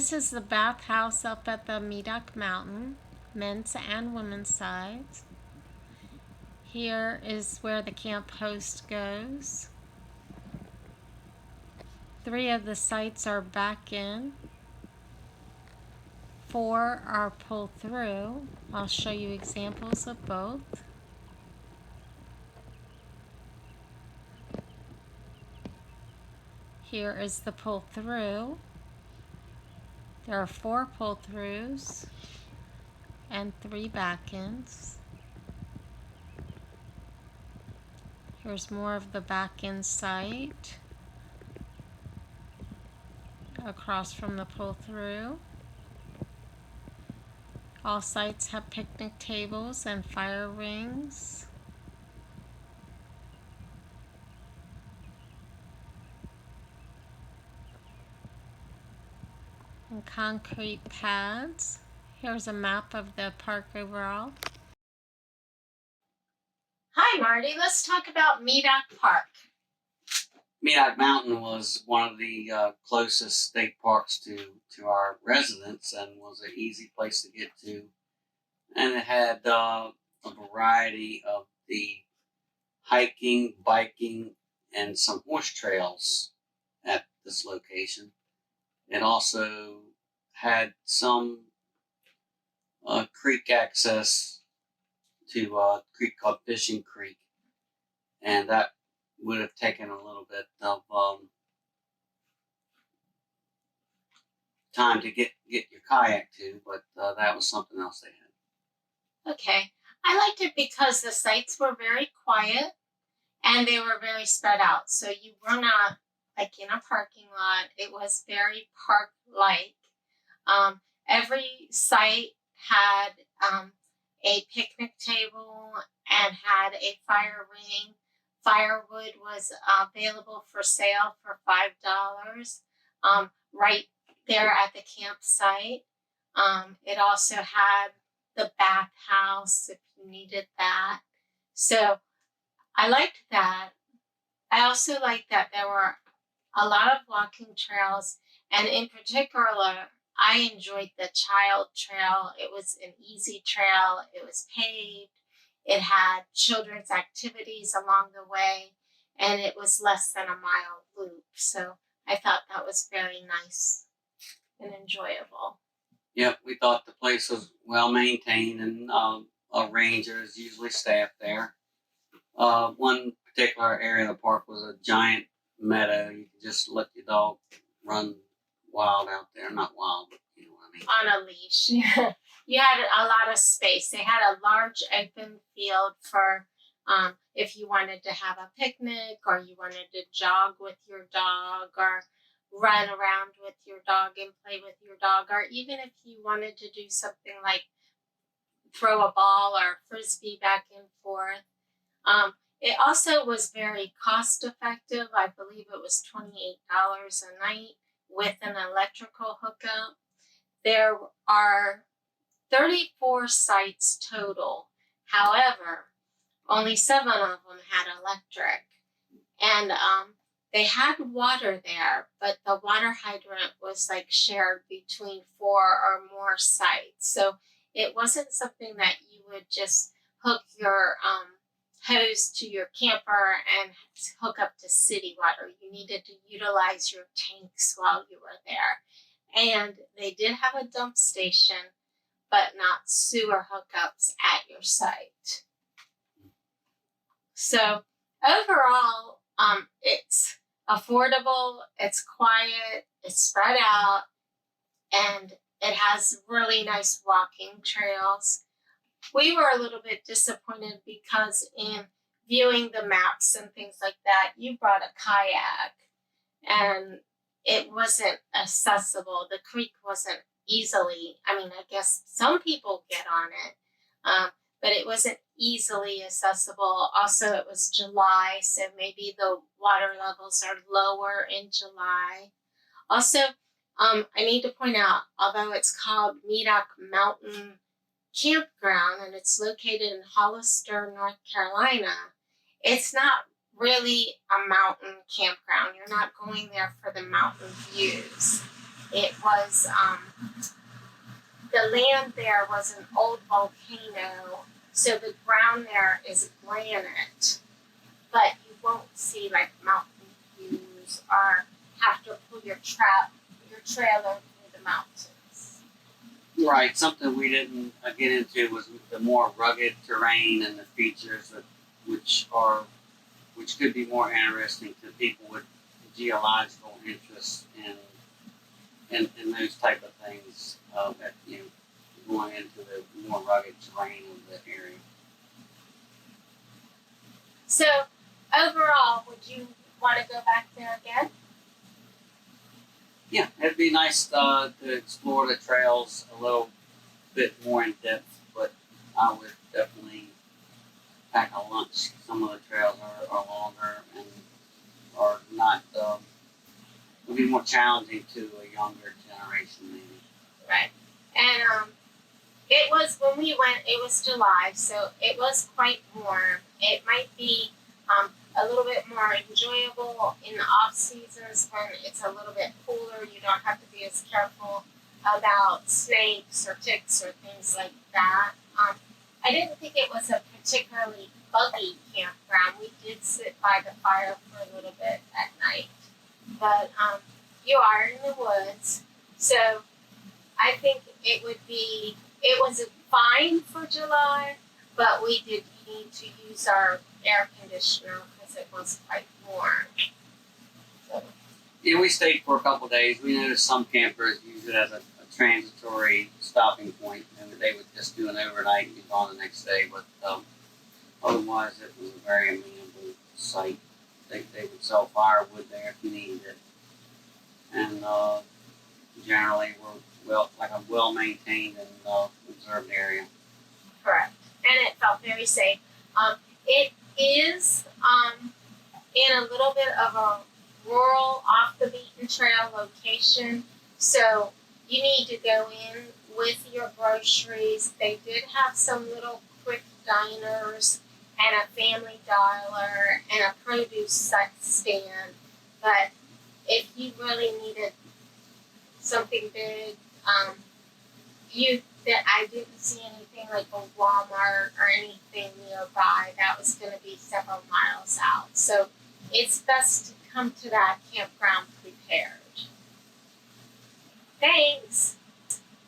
This is the bathhouse up at the Medoc Mountain, men's and women's sides. Here is where the camp host goes. 3 of the sites are back in. 4 are pull through. I'll show you examples of both. Here is the pull through. There are 4 pull throughs and 3 back ends. Here's more of the back end site across from the pull through. All sites have picnic tables and fire rings. And concrete pads. Here's a map of the park overall. Hi, Marty. Let's talk about Medoc Park. Medoc Mountain was one of the closest state parks to our residence and was an easy place to get to. And it had a variety of the hiking, biking, and some horse trails at this location. It also had some creek access to a creek called Fishing Creek, and that would have taken a little bit of time to get your kayak to, but that was something else they had. Okay. I liked it because the sites were very quiet and they were very spread out. So you were not like in a parking lot. It was very park-like. Every site had a picnic table and had a fire ring. Firewood was available for sale for $5 right there at the campsite. It also had the bathhouse if you needed that. So I liked that. I also liked that there were a lot of walking trails, and in particular, I enjoyed the child trail. It was an easy trail. It was paved. It had children's activities along the way, and it was less than a mile loop. So I thought that was very nice and enjoyable. Yep, we thought the place was well maintained, and a ranger is usually staffed there. One particular area of the park was a giant meadow. You could just let your dog run wild out there. Not wild, but you know what I mean. On a leash. You had a lot of space. They had a large open field for if you wanted to have a picnic or you wanted to jog with your dog or run around with your dog and play with your dog, or even if you wanted to do something like throw a ball or frisbee back and forth. It also was very cost effective. I believe it was $28 a night with an electrical hookup. There are 34 sites total. However, only 7 of them had electric. And they had water there, but the water hydrant was like shared between 4 or more sites. So it wasn't something that you would just hook your hose to your camper and hook up to city water. You needed to utilize your tanks while you were there. And they did have a dump station, but not sewer hookups at your site. So overall, it's affordable, it's quiet, it's spread out, and it has really nice walking trails. We were a little bit disappointed because in viewing the maps and things like that, you brought a kayak and it wasn't accessible. The creek wasn't easily, I guess some people get on it, but it wasn't easily accessible. Also, it was July, so maybe the water levels are lower in July. Also, I need to point out, although it's called Medoc Mountain Campground and it's located in Hollister, North Carolina, it's not really a mountain campground. You're not going there for the mountain views. it was the land there was an old volcano, so the ground there is granite, but you won't see like mountain views or have to pull your trailer through the mountains. Right. Something we didn't get into was the more rugged terrain and the features which could be more interesting to people with geological interests in those type of things. That going into the more rugged terrain of the area. So overall, would you want to go back there again? Yeah, it'd be nice to explore the trails a little bit more in depth, but I would definitely pack a lunch. Some of the trails are longer and are not. Would be more challenging to a younger generation, maybe. Right. And it was when we went. It was July, so it was quite warm. It might be a little bit more enjoyable in the off seasons when it's a little bit cooler. You don't have to be as careful about snakes or ticks or things like that. I didn't think it was a particularly buggy campground. We did sit by the fire for a little bit at night, but you are in the woods, so I think it would be. It was fine for July, but we did need to use our air conditioner because it was quite warm. So, Yeah, we stayed for a couple of days. We noticed some campers use it as a transitory stopping point, and they would just do an overnight and be gone the next day. But otherwise, it was a very amenable site. They would sell firewood there if you needed it, and generally were well maintained and observed area. correct, and it felt very safe. It is in a little bit of a rural, off the beaten trail location, so you need to go in with your groceries. They did have some little quick diners and a Family Dollar and a produce stand, but if you really needed something big, I didn't see anything like a Walmart or anything nearby. That was going to be several miles out. So it's best to come to that campground